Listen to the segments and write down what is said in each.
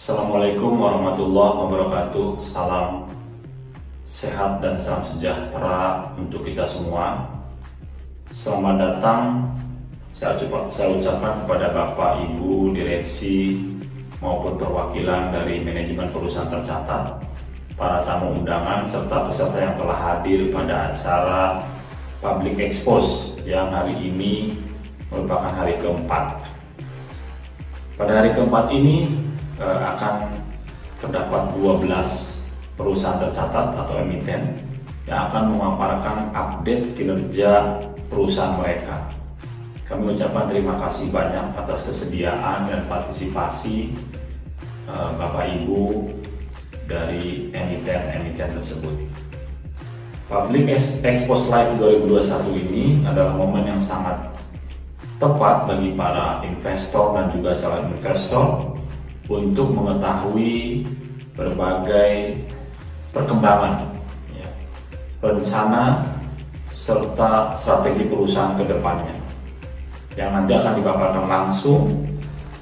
Assalamualaikum warahmatullahi wabarakatuh. Salam sehat dan salam sejahtera untuk kita semua. Selamat datang saya ucapkan kepada Bapak, Ibu, direksi maupun perwakilan dari manajemen perusahaan tercatat, para tamu undangan serta peserta yang telah hadir pada acara Public Expose yang hari ini merupakan hari keempat. Pada hari keempat ini akan terdapat 12 perusahaan tercatat atau emiten yang akan memaparkan update kinerja perusahaan mereka. Kami ucapkan terima kasih banyak atas kesediaan dan partisipasi Bapak Ibu dari emiten-emiten tersebut. Public Expose Live 2021 ini adalah momen yang sangat tepat bagi para investor dan juga calon investor untuk mengetahui berbagai perkembangan, rencana serta strategi perusahaan ke depannya yang nanti akan dipaparkan langsung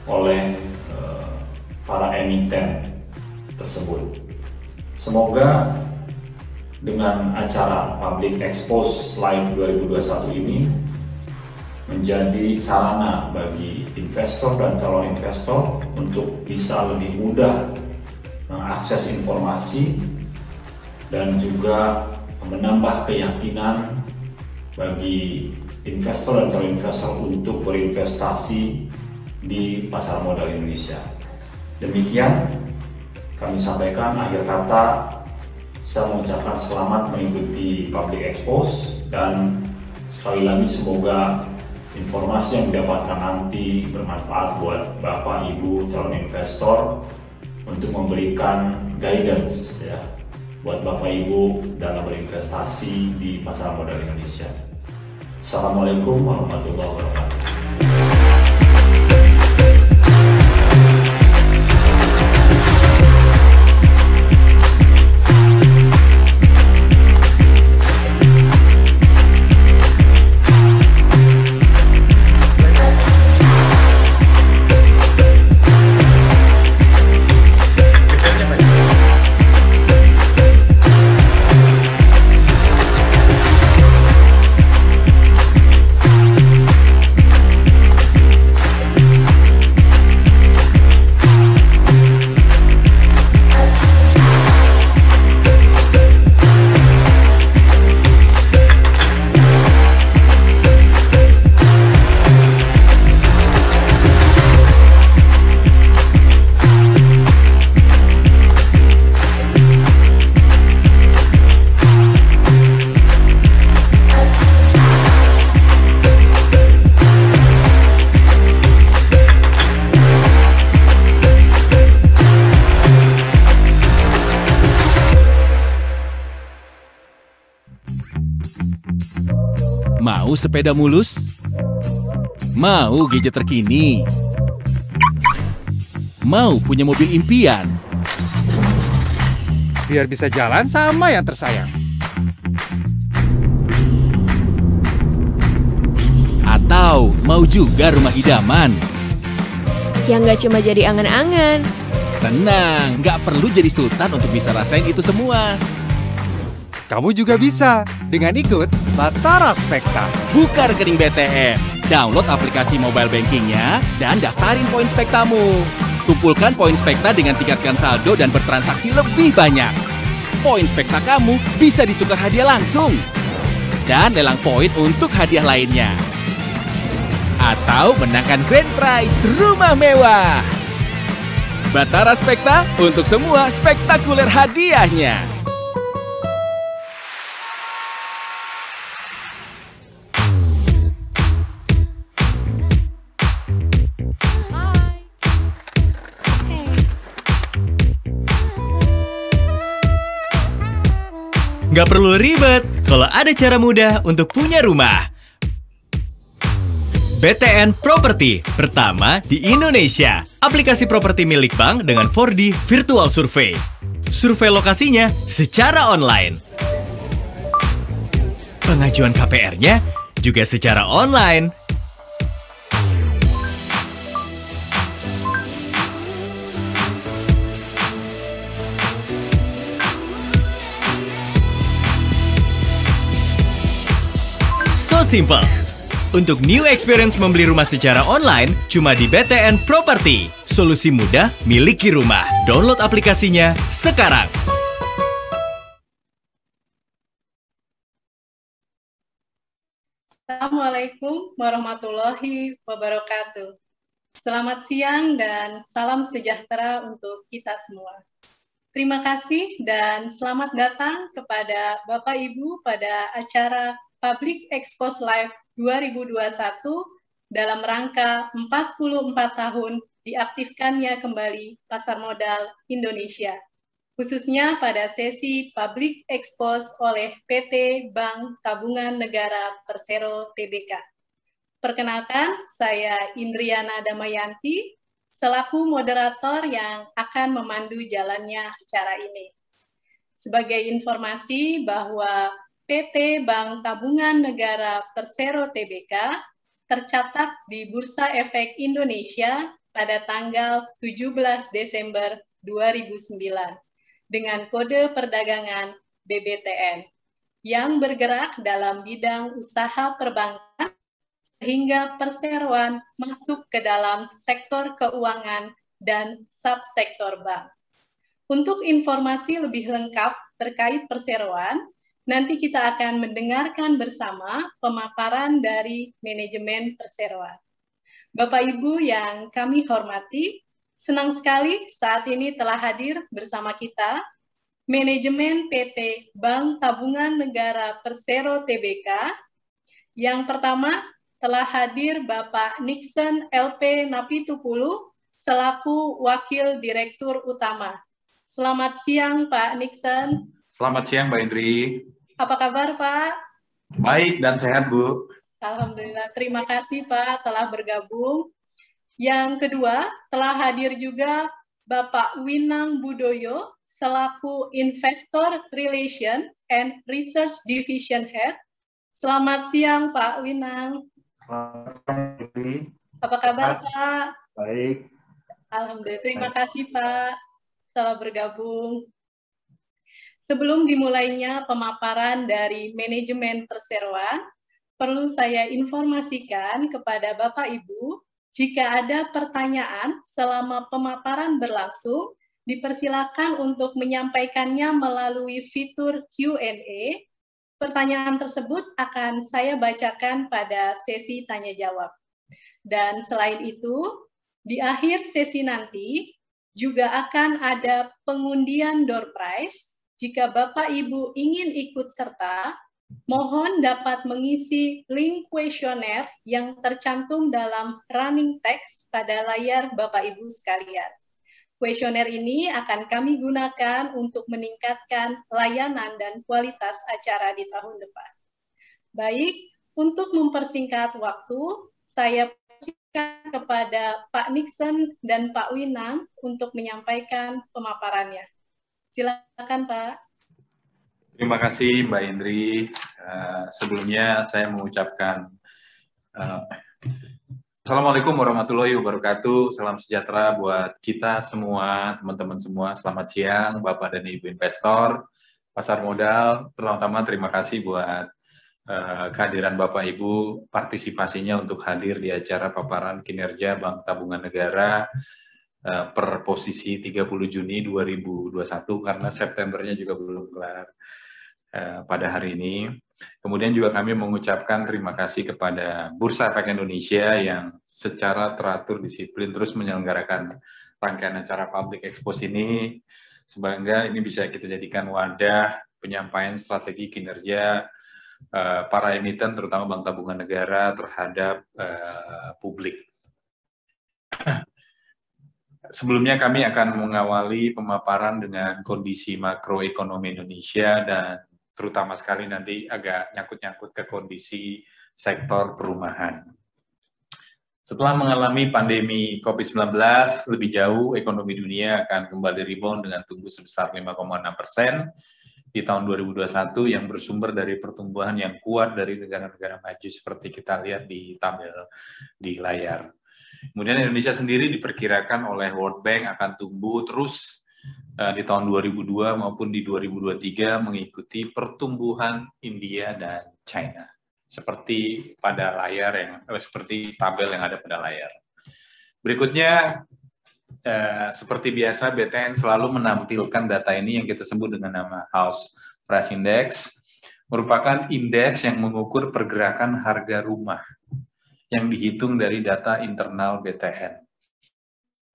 oleh para emiten tersebut. Semoga dengan acara Public Expose Live 2021 ini menjadi sarana bagi investor dan calon investor untuk bisa lebih mudah mengakses informasi dan juga menambah keyakinan bagi investor dan calon investor untuk berinvestasi di pasar modal Indonesia. Demikian kami sampaikan. Akhir kata, saya mengucapkan selamat mengikuti Public Expose dan sekali lagi semoga informasi yang didapatkan nanti bermanfaat buat Bapak, Ibu, calon investor untuk memberikan guidance buat Bapak, Ibu dalam berinvestasi di pasar modal Indonesia. Assalamualaikum warahmatullahi wabarakatuh. Mau sepeda mulus? Mau gadget terkini? Mau punya mobil impian? Biar bisa jalan sama yang tersayang. Atau mau juga rumah idaman? Yang nggak cuma jadi angan-angan. Tenang, nggak perlu jadi sultan untuk bisa rasain itu semua. Kamu juga bisa dengan ikut Batara Spekta. Buka rekening BTN, download aplikasi mobile bankingnya, dan daftarin poin spektamu. Kumpulkan poin spekta dengan tingkatkan saldo dan bertransaksi lebih banyak. Poin spekta kamu bisa ditukar hadiah langsung. Dan lelang poin untuk hadiah lainnya. Atau menangkan grand prize rumah mewah. Batara Spekta untuk semua spektakuler hadiahnya. Nggak perlu ribet kalau ada cara mudah untuk punya rumah. BTN Property pertama di Indonesia. Aplikasi properti milik bank dengan 4D Virtual Survey. Survei lokasinya secara online. Pengajuan KPR-nya juga secara online. simple. Untuk new experience membeli rumah secara online, cuma di BTN Property. Solusi mudah, miliki rumah. Download aplikasinya sekarang. Assalamualaikum warahmatullahi wabarakatuh. Selamat siang dan salam sejahtera untuk kita semua. Terima kasih dan selamat datang kepada Bapak Ibu pada acara Public Expose Live 2021 dalam rangka 44 tahun diaktifkannya kembali pasar modal Indonesia, khususnya pada sesi Public Expose oleh PT Bank Tabungan Negara Persero Tbk. Perkenalkan, saya Indriana Damayanti, selaku moderator yang akan memandu jalannya acara ini. Sebagai informasi bahwa PT Bank Tabungan Negara Persero Tbk tercatat di Bursa Efek Indonesia pada tanggal 17 Desember 2009 dengan kode perdagangan BBTN yang bergerak dalam bidang usaha perbankan sehingga perseroan masuk ke dalam sektor keuangan dan subsektor bank. Untuk informasi lebih lengkap terkait perseroan, nanti kita akan mendengarkan bersama pemaparan dari manajemen perseroan. Bapak Ibu yang kami hormati, senang sekali saat ini telah hadir bersama kita manajemen PT Bank Tabungan Negara Persero Tbk. Yang pertama telah hadir Bapak Nixon LP Napitupulu selaku Wakil Direktur Utama. Selamat siang Pak Nixon. Selamat siang Mbak Indri. Apa kabar Pak? Baik dan sehat Bu. Alhamdulillah, terima kasih Pak telah bergabung. Yang kedua, telah hadir juga Bapak Winang Budoyo selaku Investor Relation and Research Division Head. Selamat siang Pak Winang. Selamat siang Indri. Apa kabar Pak? Baik. Alhamdulillah, terima kasih Pak telah bergabung. Sebelum dimulainya pemaparan dari manajemen perseroan, perlu saya informasikan kepada Bapak Ibu, jika ada pertanyaan selama pemaparan berlangsung, dipersilakan untuk menyampaikannya melalui fitur Q&A. Pertanyaan tersebut akan saya bacakan pada sesi tanya jawab. Dan selain itu, di akhir sesi nanti juga akan ada pengundian door prize. Jika Bapak Ibu ingin ikut serta, mohon dapat mengisi link kuesioner yang tercantum dalam running text pada layar Bapak Ibu sekalian. Kuesioner ini akan kami gunakan untuk meningkatkan layanan dan kualitas acara di tahun depan. Baik, untuk mempersingkat waktu, saya persilakan kepada Pak Nixon dan Pak Winang untuk menyampaikan pemaparannya. Silakan Pak. Terima kasih Mbak Indri. Sebelumnya saya mengucapkan Assalamualaikum warahmatullahi wabarakatuh. Salam sejahtera buat kita semua, teman-teman semua. Selamat siang Bapak dan Ibu investor, pasar modal. Terutama terima kasih buat kehadiran Bapak Ibu, partisipasinya untuk hadir di acara paparan kinerja Bank Tabungan Negara per posisi 30 Juni 2021 karena Septembernya juga belum kelar pada hari ini. Kemudian juga kami mengucapkan terima kasih kepada Bursa Efek Indonesia yang secara teratur disiplin terus menyelenggarakan rangkaian acara Public Expose ini, sehingga ini bisa kita jadikan wadah penyampaian strategi kinerja para emiten terutama Bank Tabungan Negara terhadap publik. Sebelumnya kami akan mengawali pemaparan dengan kondisi makroekonomi Indonesia dan terutama sekali nanti agak nyangkut-nyangkut ke kondisi sektor perumahan. Setelah mengalami pandemi COVID-19 lebih jauh, ekonomi dunia akan kembali rebound dengan tumbuh sebesar 5,6% di tahun 2021 yang bersumber dari pertumbuhan yang kuat dari negara-negara maju seperti kita lihat di tabel di layar. Kemudian Indonesia sendiri diperkirakan oleh World Bank akan tumbuh terus di tahun 2002 maupun di 2023 mengikuti pertumbuhan India dan China. seperti pada layar seperti tabel yang ada pada layar. Berikutnya, seperti biasa BTN selalu menampilkan data ini yang kita sebut dengan nama House Price Index, merupakan indeks yang mengukur pergerakan harga rumah yang dihitung dari data internal BTN.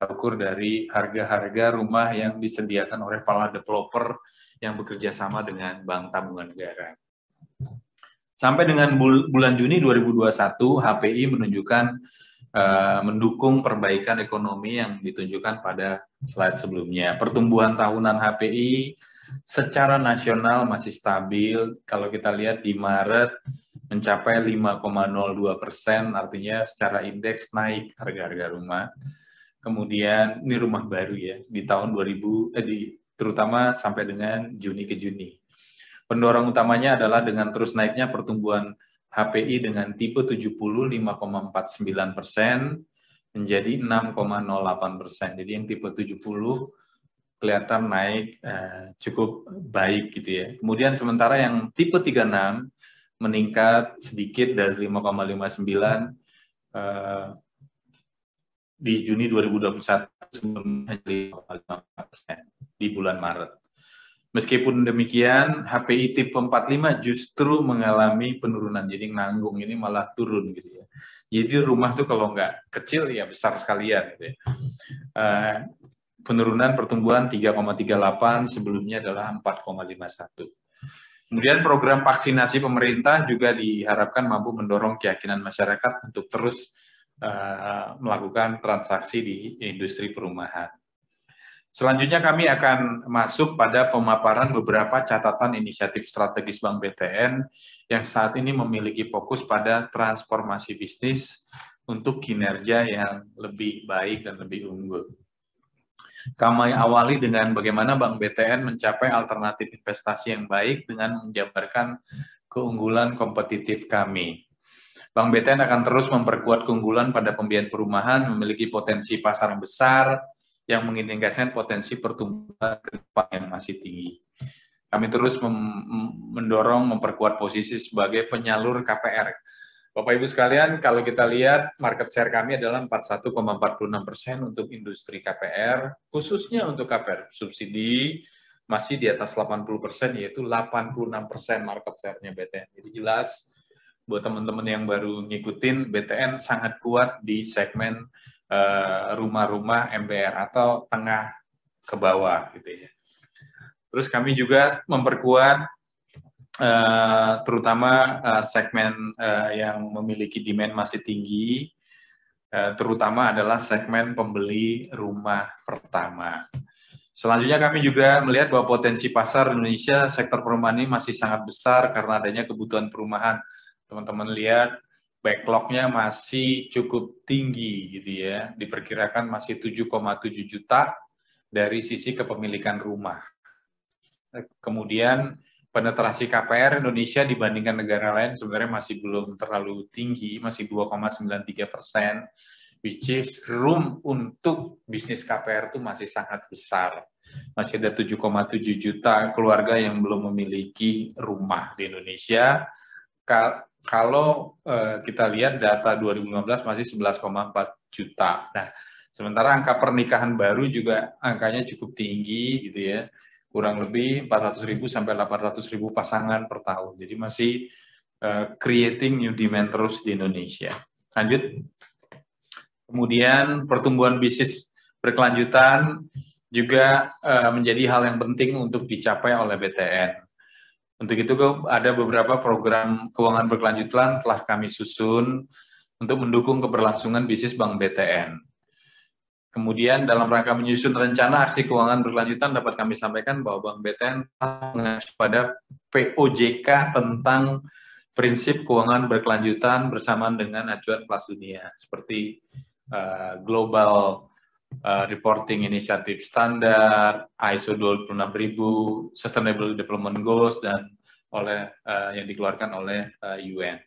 Ukur dari harga-harga rumah yang disediakan oleh para developer yang bekerja sama dengan Bank Tabungan Negara. Sampai dengan bulan Juni 2021, HPI menunjukkan mendukung perbaikan ekonomi yang ditunjukkan pada slide sebelumnya. Pertumbuhan tahunan HPI secara nasional masih stabil. Kalau kita lihat di Maret mencapai 5,02%, artinya secara indeks naik harga-harga rumah. Kemudian ini rumah baru ya di tahun 2000, terutama sampai dengan Juni ke Juni. Pendorong utamanya adalah dengan terus naiknya pertumbuhan HPI dengan tipe 70 5,49% menjadi 6,08%. Jadi yang tipe 70 kelihatan naik cukup baik gitu ya. Kemudian sementara yang tipe 36 meningkat sedikit dari 5,59 di Juni 2021 sebelumnya 5,5% di bulan Maret. Meskipun demikian, HPI tipe 45 justru mengalami penurunan, jadi nanggung ini malah turun gitu ya. Jadi rumah tuh kalau nggak kecil ya besar sekalian gitu ya. Penurunan pertumbuhan 3,38, sebelumnya adalah 4,51. Kemudian program vaksinasi pemerintah juga diharapkan mampu mendorong keyakinan masyarakat untuk terus melakukan transaksi di industri perumahan. Selanjutnya kami akan masuk pada pemaparan beberapa catatan inisiatif strategis Bank BTN yang saat ini memiliki fokus pada transformasi bisnis untuk kinerja yang lebih baik dan lebih unggul. Kami awali dengan bagaimana Bank BTN mencapai alternatif investasi yang baik dengan menjabarkan keunggulan kompetitif kami. Bank BTN akan terus memperkuat keunggulan pada pembiayaan perumahan, memiliki potensi pasar yang besar, yang mengindikasikan potensi pertumbuhan ke depan yang masih tinggi. Kami terus mendorong memperkuat posisi sebagai penyalur KPR. Bapak Ibu sekalian, kalau kita lihat market share kami adalah 41,46% untuk industri KPR, khususnya untuk KPR subsidi masih di atas 80%, yaitu 86% market share-nya BTN. Jadi jelas buat teman-teman yang baru ngikutin, BTN sangat kuat di segmen rumah-rumah MPR atau tengah ke bawah gitu ya. Terus kami juga memperkuat terutama segmen yang memiliki demand masih tinggi, terutama adalah segmen pembeli rumah pertama. Selanjutnya kami juga melihat bahwa potensi pasar Indonesia sektor perumahan ini masih sangat besar karena adanya kebutuhan perumahan. Teman-teman lihat backlog-nya masih cukup tinggi gitu ya, diperkirakan masih 7,7 juta dari sisi kepemilikan rumah. Kemudian penetrasi KPR Indonesia dibandingkan negara lain sebenarnya masih belum terlalu tinggi, masih 2,93%, which is room untuk bisnis KPR itu masih sangat besar. Masih ada 7,7 juta keluarga yang belum memiliki rumah di Indonesia. Kalau kita lihat data 2015 masih 11,4 juta. Nah, sementara angka pernikahan baru juga angkanya cukup tinggi gitu ya. Kurang lebih 400.000 sampai 800.000 pasangan per tahun. Jadi masih creating new demand terus di Indonesia. Lanjut. Kemudian pertumbuhan bisnis berkelanjutan juga menjadi hal yang penting untuk dicapai oleh BTN. Untuk itu ada beberapa program keuangan berkelanjutan telah kami susun untuk mendukung keberlangsungan bisnis Bank BTN. Kemudian dalam rangka menyusun rencana aksi keuangan berkelanjutan dapat kami sampaikan bahwa Bank BTN mengacu pada POJK tentang prinsip keuangan berkelanjutan bersamaan dengan acuan kelas dunia seperti Global Reporting Initiative Standard, ISO 26000, Sustainable Development Goals dan yang dikeluarkan oleh UN.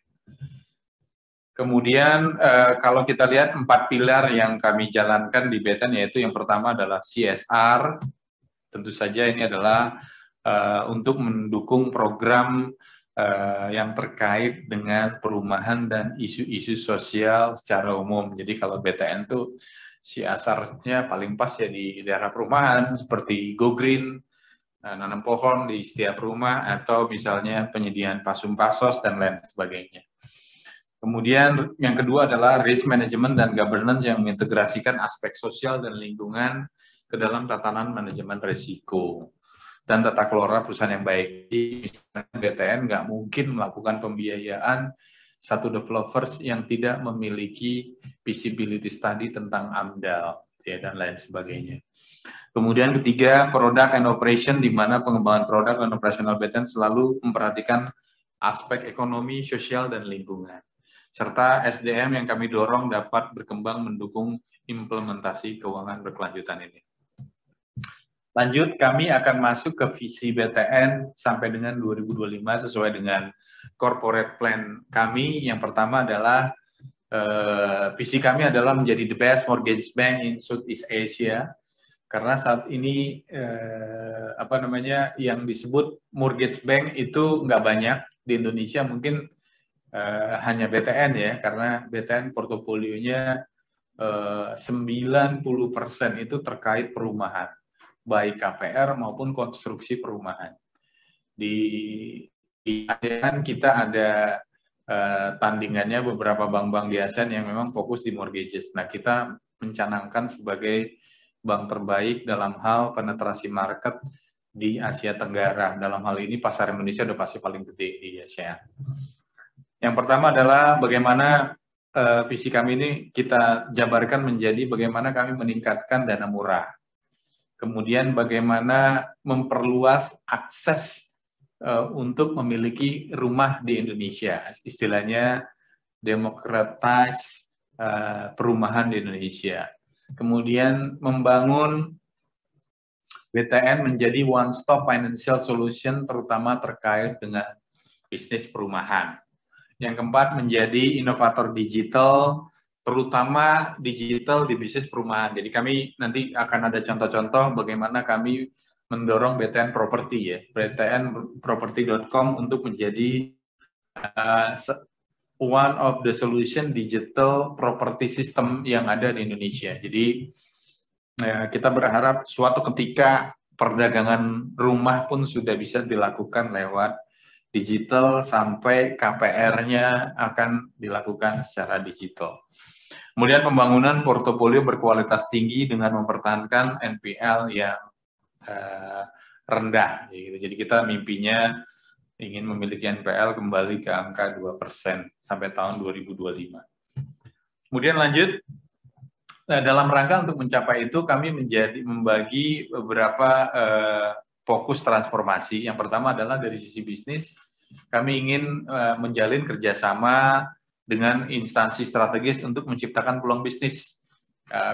Kemudian kalau kita lihat 4 pilar yang kami jalankan di BTN, yaitu yang pertama adalah CSR. Tentu saja ini adalah untuk mendukung program yang terkait dengan perumahan dan isu-isu sosial secara umum. Jadi kalau BTN tuh CSR-nya paling pas ya di daerah perumahan seperti Go Green, nanam pohon di setiap rumah, atau misalnya penyediaan pasum-pasos dan lain sebagainya. Kemudian yang kedua adalah risk management dan governance yang mengintegrasikan aspek sosial dan lingkungan ke dalam tatanan manajemen risiko dan tata kelola perusahaan yang baik. Misalnya BTN nggak mungkin melakukan pembiayaan satu developers yang tidak memiliki feasibility study tentang AMDAL ya, dan lain sebagainya. Kemudian ketiga, product and operation, di mana pengembangan produk dan operasional BTN selalu memperhatikan aspek ekonomi, sosial, dan lingkungan. Serta SDM yang kami dorong dapat berkembang mendukung implementasi keuangan berkelanjutan ini. Lanjut, kami akan masuk ke visi BTN sampai dengan 2025 sesuai dengan corporate plan kami. Yang pertama adalah visi kami adalah menjadi the best mortgage bank in Southeast Asia. Karena saat ini yang disebut mortgage bank itu nggak banyak di Indonesia, mungkin hanya BTN ya, karena BTN portofolionya 90% itu terkait perumahan, baik KPR maupun konstruksi perumahan. Di ASEAN kita ada tandingannya beberapa bank-bank di ASEAN yang memang fokus di mortgages. Nah, kita mencanangkan sebagai bank terbaik dalam hal penetrasi market di Asia Tenggara. Dalam hal ini pasar Indonesia udah pasti paling gede di ASEAN. Yang pertama adalah bagaimana visi kami ini kita jabarkan menjadi bagaimana kami meningkatkan dana murah. Kemudian bagaimana memperluas akses untuk memiliki rumah di Indonesia. Istilahnya democratize perumahan di Indonesia. Kemudian membangun BTN menjadi one-stop financial solution terutama terkait dengan bisnis perumahan. Yang keempat, menjadi inovator digital, terutama digital di bisnis perumahan. Jadi kami nanti akan ada contoh-contoh bagaimana kami mendorong BTN Property ya, btnproperty.com untuk menjadi one of the solution digital property system yang ada di Indonesia. Jadi kita berharap suatu ketika perdagangan rumah pun sudah bisa dilakukan lewat digital sampai KPR-nya akan dilakukan secara digital. Kemudian pembangunan portofolio berkualitas tinggi dengan mempertahankan NPL yang rendah. Jadi kita mimpinya ingin memiliki NPL kembali ke angka 2% sampai tahun 2025. Kemudian lanjut, dalam rangka untuk mencapai itu kami membagi beberapa fokus transformasi. Yang pertama adalah dari sisi bisnis, kami ingin menjalin kerjasama dengan instansi strategis untuk menciptakan peluang bisnis.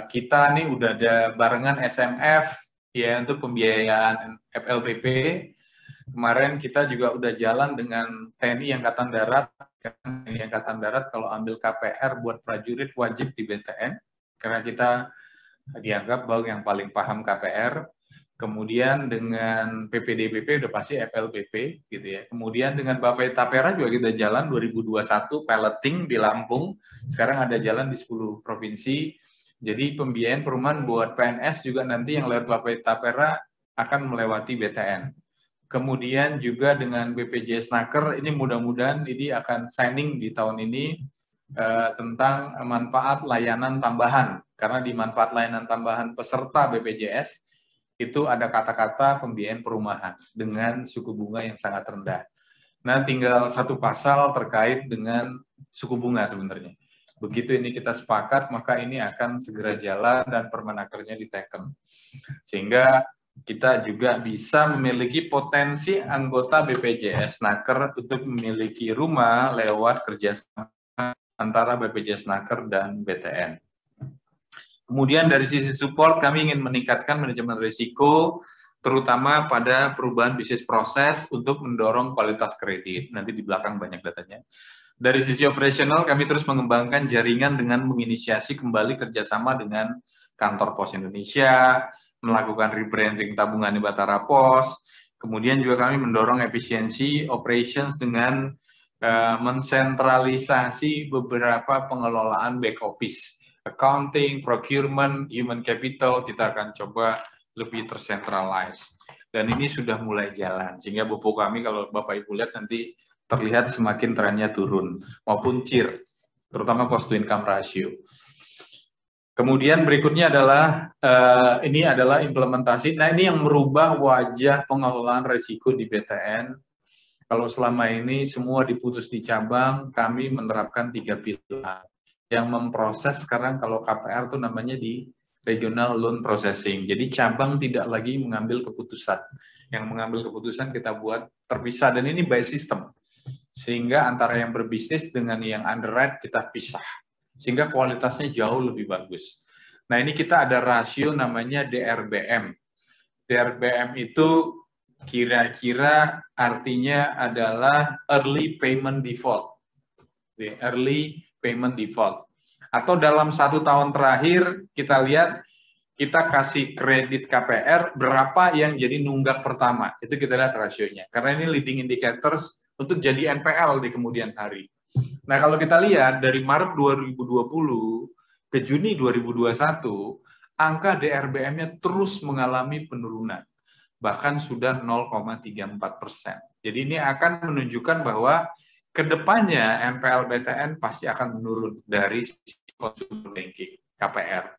Kita nih udah ada barengan SMF ya untuk pembiayaan FLPP. Kemarin kita juga udah jalan dengan TNI Angkatan Darat. TNI Angkatan Darat kalau ambil KPR buat prajurit wajib di BTN karena kita dianggap bank yang paling paham KPR. Kemudian dengan PPDBP udah pasti FLPP gitu ya. Kemudian dengan Bapak Tapera juga kita jalan 2021 piloting di Lampung. Sekarang ada jalan di 10 provinsi. Jadi pembiayaan perumahan buat PNS juga nanti yang lewat Bapak Tapera akan melewati BTN. Kemudian juga dengan BPJS Naker ini mudah-mudahan ini akan signing di tahun ini tentang manfaat layanan tambahan. Karena di manfaat layanan tambahan peserta BPJS itu ada kata-kata pembiayaan perumahan dengan suku bunga yang sangat rendah. Nah, tinggal satu pasal terkait dengan suku bunga sebenarnya. Begitu ini kita sepakat, maka ini akan segera jalan dan permenakernya diteken. Sehingga kita juga bisa memiliki potensi anggota BPJS Naker untuk memiliki rumah lewat kerjasama antara BPJS Naker dan BTN. Kemudian dari sisi support, kami ingin meningkatkan manajemen risiko, terutama pada perubahan bisnis proses untuk mendorong kualitas kredit. Nanti di belakang banyak datanya. Dari sisi operasional, kami terus mengembangkan jaringan dengan menginisiasi kembali kerjasama dengan Kantor Pos Indonesia, melakukan rebranding tabungan di Batara Pos, Kemudian juga kami mendorong efisiensi operations dengan mensentralisasi beberapa pengelolaan back office, accounting, procurement, human capital, kita akan coba lebih tersentralize. Dan ini sudah mulai jalan, sehingga buku kami kalau Bapak Ibu lihat nanti terlihat semakin trennya turun, maupun CIR, terutama cost to income ratio. Kemudian berikutnya adalah, ini adalah implementasi, nah ini yang merubah wajah pengelolaan risiko di BTN. Kalau selama ini semua diputus di cabang, kami menerapkan 3 pilar. Yang memproses sekarang kalau KPR itu namanya di Regional Loan Processing. Jadi cabang tidak lagi mengambil keputusan. Yang mengambil keputusan kita buat terpisah, dan ini by system. Sehingga antara yang berbisnis dengan yang underwrite kita pisah. Sehingga kualitasnya jauh lebih bagus. Nah ini kita ada rasio namanya DRBM. DRBM itu kira-kira artinya adalah early payment default. Early payment default. Atau dalam 1 tahun terakhir kita lihat kita kasih kredit KPR berapa yang jadi nunggak pertama. Itu kita lihat rasionya. Karena ini leading indicators untuk jadi NPL di kemudian hari. Nah kalau kita lihat dari Maret 2020 ke Juni 2021, angka DRBM-nya terus mengalami penurunan. Bahkan sudah 0,34%. Jadi ini akan menunjukkan bahwa kedepannya NPL BTN pasti akan menurun dari consumer banking, KPR.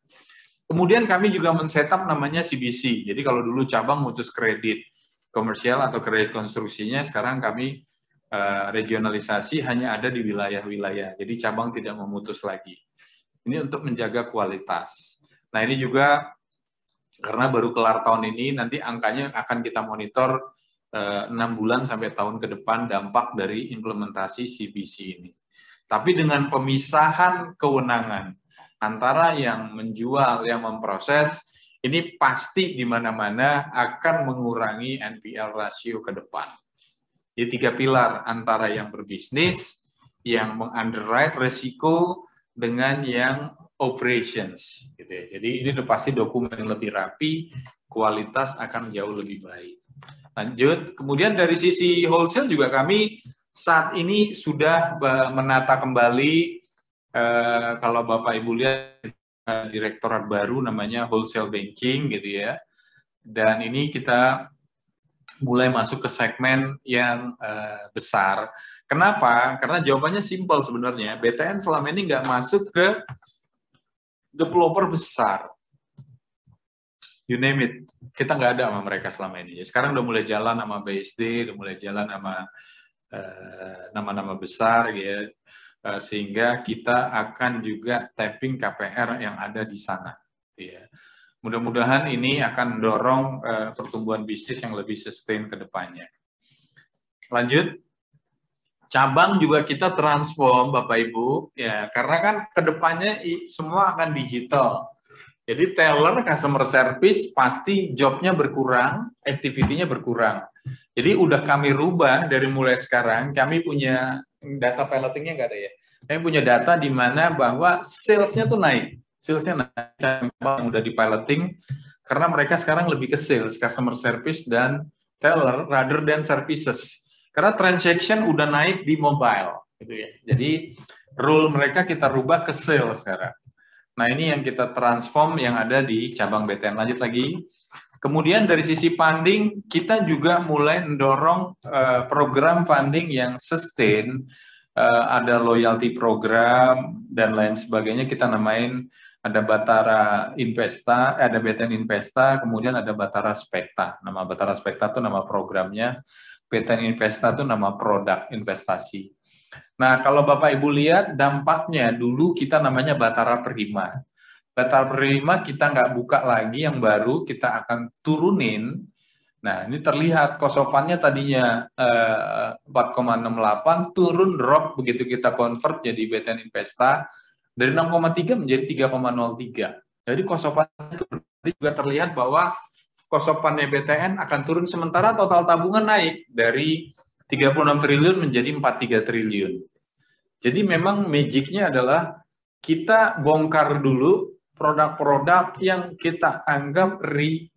Kemudian kami juga men-setup namanya CBC. Jadi kalau dulu cabang mutus kredit komersial atau kredit konstruksinya, sekarang kami regionalisasi hanya ada di wilayah-wilayah. Jadi cabang tidak memutus lagi. Ini untuk menjaga kualitas. Nah ini juga karena baru kelar tahun ini, nanti angkanya akan kita monitor 6 bulan sampai tahun ke depan dampak dari implementasi CBC ini. Tapi dengan pemisahan kewenangan antara yang menjual, yang memproses, ini pasti di mana-mana akan mengurangi NPL rasio ke depan. Jadi 3 pilar antara yang berbisnis, yang mengunderwrite resiko, dengan yang operations, gitu ya. Jadi ini udah pasti dokumen yang lebih rapi, kualitas akan jauh lebih baik. Lanjut, kemudian dari sisi wholesale juga kami saat ini sudah menata kembali, kalau Bapak Ibu lihat direktorat baru namanya wholesale banking gitu ya. Dan ini kita mulai masuk ke segmen yang besar. Kenapa? Karena jawabannya simpel sebenarnya. BTN selama ini nggak masuk ke developer besar, you name it, kita nggak ada sama mereka selama ini. Sekarang udah mulai jalan sama BSD, udah mulai jalan sama nama-nama besar, ya, sehingga kita akan juga tapping KPR yang ada di sana. Ya. Mudah-mudahan ini akan mendorong pertumbuhan bisnis yang lebih sustain ke depannya. Lanjut. Cabang juga kita transform, Bapak Ibu, ya, karena kan kedepannya semua akan digital. Jadi teller, customer service pasti jobnya berkurang, activity-nya berkurang. Jadi udah kami rubah dari mulai sekarang, kami punya data piloting-nya nggak ada ya. Kami punya data di mana bahwa sales-nya tuh naik. Sales-nya naik, yang udah di piloting, karena mereka sekarang lebih ke sales, customer service, dan teller, rather than services. Karena transaction udah naik di mobile, gitu ya. Jadi rule mereka kita rubah ke sales sekarang. Nah ini yang kita transform yang ada di cabang BTN. Lanjut lagi. Kemudian dari sisi funding kita juga mulai mendorong program funding yang sustain, ada loyalty program dan lain sebagainya. Kita namain ada Batara Investa, ada BTN Investa, kemudian ada Batara Spekta. Nama Batara Spekta itu nama programnya. BTN Investa itu nama produk investasi. Nah, kalau Bapak Ibu lihat dampaknya, dulu kita namanya Batara Prima. Batara Prima kita nggak buka lagi yang baru, kita akan turunin. Nah, ini terlihat kosopannya tadinya 4,68, turun drop begitu kita convert jadi BTN Investa, dari 6,3 menjadi 3,03. Jadi kosopannya turun. Jadi juga terlihat bahwa kosopannya BTN akan turun, sementara total tabungan naik dari 36 triliun menjadi 43 triliun. Jadi memang magicnya adalah kita bongkar dulu produk-produk yang kita anggap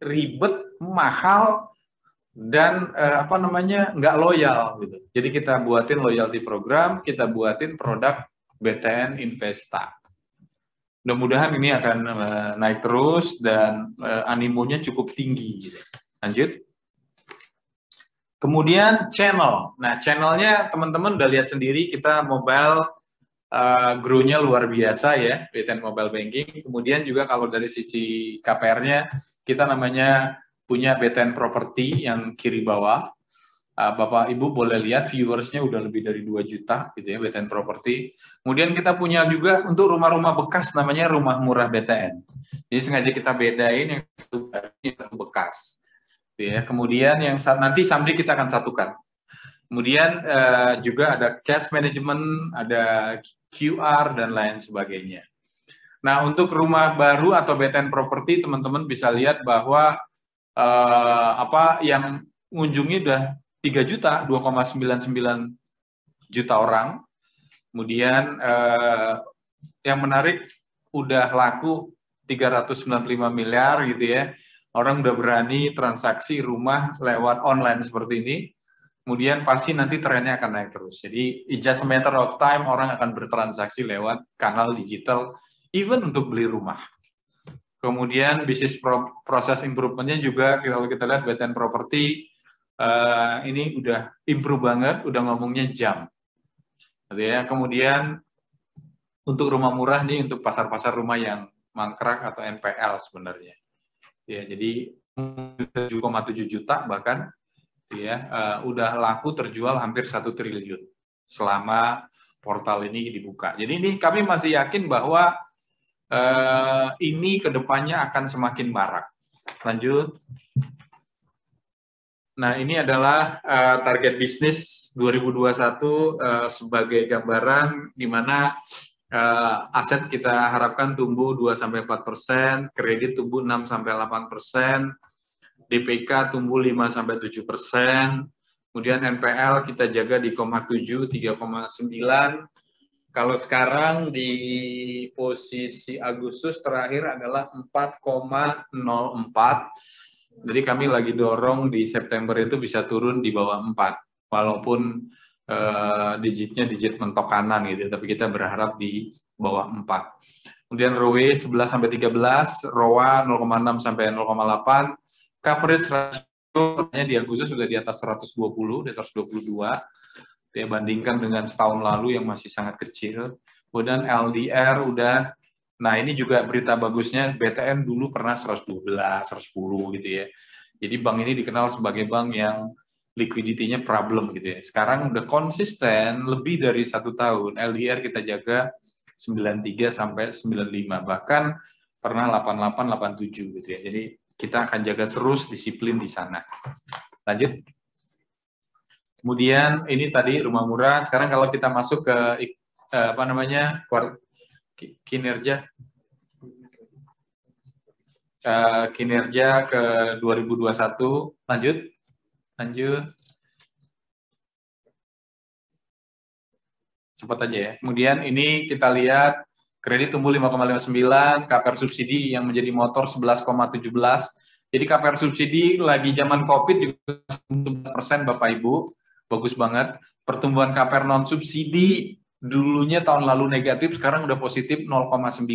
ribet, mahal, dan nggak loyal gitu. Jadi kita buatin loyalty program, kita buatin produk BTN Investa. Mudah-mudahan ini akan naik terus dan animonya cukup tinggi. Gitu. Lanjut. Kemudian channel. Nah, channelnya teman-teman udah lihat sendiri, kita mobile grow-nya luar biasa ya, BTN Mobile Banking. Kemudian juga kalau dari sisi KPR-nya, kita namanya punya BTN Property yang kiri bawah. Bapak Ibu boleh lihat viewersnya udah lebih dari 2 juta gitu ya, BTN Property. Kemudian kita punya juga untuk rumah-rumah bekas namanya Rumah Murah BTN. Jadi sengaja kita bedain yang satu bekas. Gitu ya. Kemudian yang nanti someday kita akan satukan. Kemudian juga ada cash management, ada QR dan lain sebagainya. Nah, untuk rumah baru atau BTN Property teman-teman bisa lihat bahwa yang mengunjungi udah 3 juta, 2,99 juta orang. Kemudian yang menarik udah laku 395 miliar gitu ya. Orang udah berani transaksi rumah lewat online seperti ini. Kemudian pasti nanti trennya akan naik terus. Jadi it's just a matter of time orang akan bertransaksi lewat kanal digital, even untuk beli rumah. Kemudian bisnis proses improve-nya juga kalau kita lihat BTN Property ini udah improve banget, udah ngomongnya jam. Gitu ya. Kemudian untuk rumah murah nih untuk pasar-pasar rumah yang mangkrak atau NPL sebenarnya. Ya, jadi 7,7 juta bahkan ya udah laku terjual hampir 1 triliun selama portal ini dibuka. Jadi ini kami masih yakin bahwa ini kedepannya akan semakin marak. Lanjut. Nah, ini adalah target bisnis 2021 sebagai gambaran di mana aset kita harapkan tumbuh 2-4%, kredit tumbuh 6-8%, DPK tumbuh 5-7%, kemudian NPL kita jaga di 0,7, 3,9. Kalau sekarang di posisi Agustus terakhir adalah 4,04. Jadi kami lagi dorong di September itu bisa turun di bawah 4. Walaupun digitnya digit mentok kanan gitu, tapi kita berharap di bawah 4. Kemudian ROE 11-13, ROA 0,6-0,8, coverage ratio di Agustus sudah di atas 120, di 122. Ya, bandingkan dengan setahun lalu yang masih sangat kecil. Kemudian LDR udah, nah ini juga berita bagusnya, BTN dulu pernah 112, 110 gitu ya. Jadi bank ini dikenal sebagai bank yang liquidity-nya problem gitu ya. Sekarang udah konsisten lebih dari 1 tahun, LDR kita jaga 93-95, bahkan pernah 88, 87 gitu ya. Jadi kita akan jaga terus disiplin di sana. Lanjut. Kemudian ini tadi rumah murah. Sekarang kalau kita masuk ke kinerja ke 2021. Lanjut. Cepat aja ya. Kemudian ini kita lihat kredit tumbuh 5,59, KPR subsidi yang menjadi motor 11,17. Jadi KPR subsidi lagi zaman COVID juga 11% Bapak Ibu. Bagus banget. Pertumbuhan KPR non subsidi dulunya tahun lalu negatif, sekarang udah positif 0,9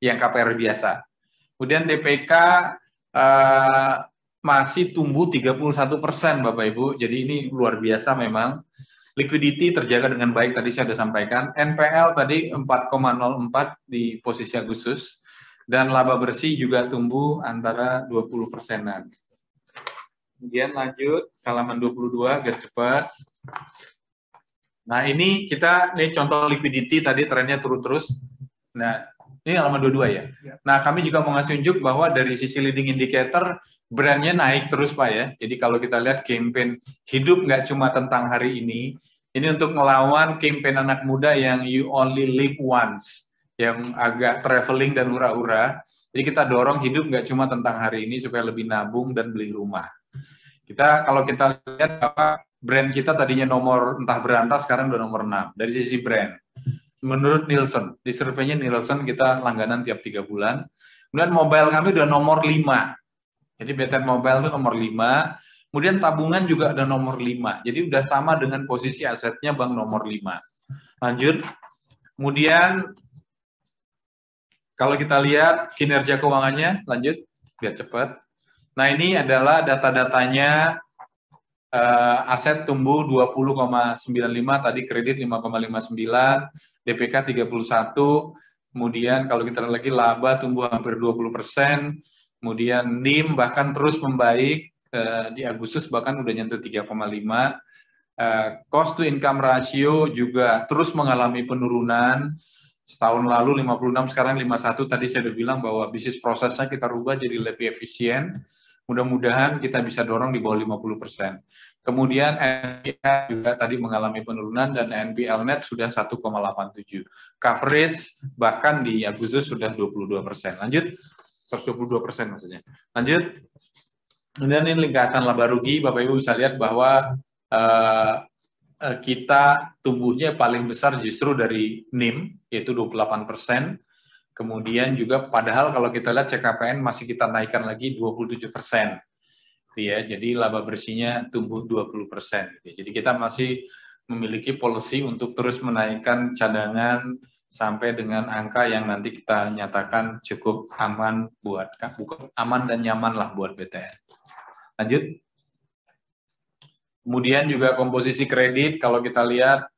yang KPR biasa. Kemudian DPK masih tumbuh 31% Bapak Ibu. Jadi ini luar biasa memang. Liquidity terjaga dengan baik, tadi saya sudah sampaikan. NPL tadi 4,04 di posisi Agustus. Dan laba bersih juga tumbuh antara 20%-an. Kemudian lanjut, halaman 22, biar cepat. Nah, ini contoh liquidity tadi trennya turun terus. Nah, ini halaman 22 ya. Nah, kami juga mau ngasih unjuk bahwa dari sisi leading indicator, brandnya naik terus Pak ya. Jadi kalau kita lihat campaign hidup nggak cuma tentang hari ini untuk melawan campaign anak muda yang you only live once, yang agak traveling dan hura-hura. Jadi kita dorong hidup nggak cuma tentang hari ini supaya lebih nabung dan beli rumah. Kalau kita lihat apa brand kita tadinya nomor entah berantah, sekarang udah nomor 6 dari sisi brand. Menurut Nielsen, di surveinya Nielsen kita langganan tiap 3 bulan. Kemudian mobile kami udah nomor 5. Jadi BTN Mobile itu nomor 5. Kemudian tabungan juga ada nomor 5. Jadi udah sama dengan posisi asetnya bank nomor 5. Lanjut. Kemudian kalau kita lihat kinerja keuangannya, lanjut biar cepat. Nah, ini adalah data-datanya. Aset tumbuh 20,95, tadi kredit 5,59, DPK 31, kemudian kalau kita lihat lagi laba tumbuh hampir 20%, kemudian NIM bahkan terus membaik, di Agustus bahkan udah nyentuh 3,5, cost to income ratio juga terus mengalami penurunan, setahun lalu 56, sekarang 51, tadi saya udah bilang bahwa bisnis prosesnya kita rubah jadi lebih efisien, mudah-mudahan kita bisa dorong di bawah 50%. Kemudian NPL juga tadi mengalami penurunan dan NPL net sudah 1,87. Coverage bahkan di Agustus sudah 22%. Lanjut, 122% maksudnya. Lanjut. Kemudian ini lingkaran laba rugi, Bapak Ibu bisa lihat bahwa kita tumbuhnya paling besar justru dari NIM, yaitu 28%. Kemudian juga padahal kalau kita lihat CKPN masih kita naikkan lagi 27%. Ya, jadi laba bersihnya tumbuh 20%. Jadi kita masih memiliki policy untuk terus menaikkan cadangan sampai dengan angka yang nanti kita nyatakan cukup aman buat aman dan nyaman lah buat BTN. Lanjut. Kemudian juga komposisi kredit kalau kita lihat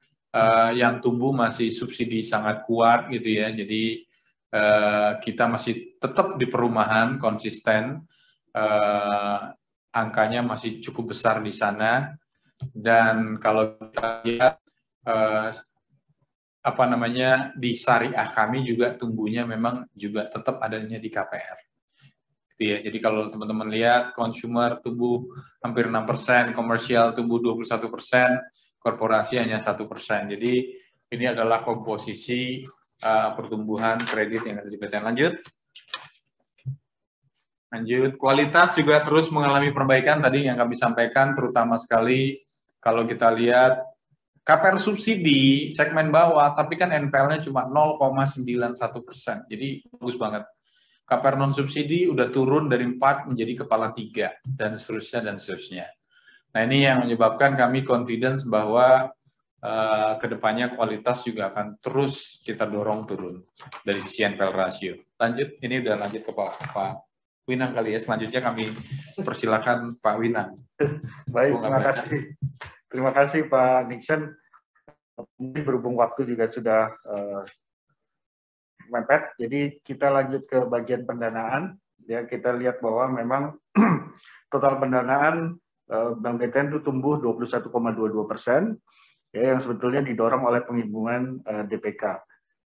yang tumbuh masih subsidi sangat kuat gitu ya. Jadi kita masih tetap di perumahan konsisten. Angkanya masih cukup besar di sana, dan kalau kita lihat di syariah kami juga tumbuhnya memang juga tetap adanya di KPR. Gitu ya. Jadi kalau teman-teman lihat consumer tumbuh hampir 6%, komersial tumbuh 21%, korporasi hanya 1%. Jadi ini adalah komposisi pertumbuhan kredit yang ada di BTN. Lanjut, kualitas juga terus mengalami perbaikan tadi yang kami sampaikan, terutama sekali kalau kita lihat KPR subsidi segmen bawah, tapi kan NPL-nya cuma 0,91%, jadi bagus banget. KPR non subsidi udah turun dari 4 menjadi kepala 3 dan seterusnya. Nah, ini yang menyebabkan kami confidence bahwa kedepannya kualitas juga akan terus kita dorong turun dari sisi NPL ratio. Lanjut, ini udah lanjut ke Pak Winang kali ya, selanjutnya kami persilakan Pak Winang. Baik, terima kasih Pak Nixon. Berhubung waktu juga sudah mepet, jadi kita lanjut ke bagian pendanaan. Ya, kita lihat bahwa memang total pendanaan Bank BTN itu tumbuh 21,22%, ya, yang sebetulnya didorong oleh penghubungan DPK.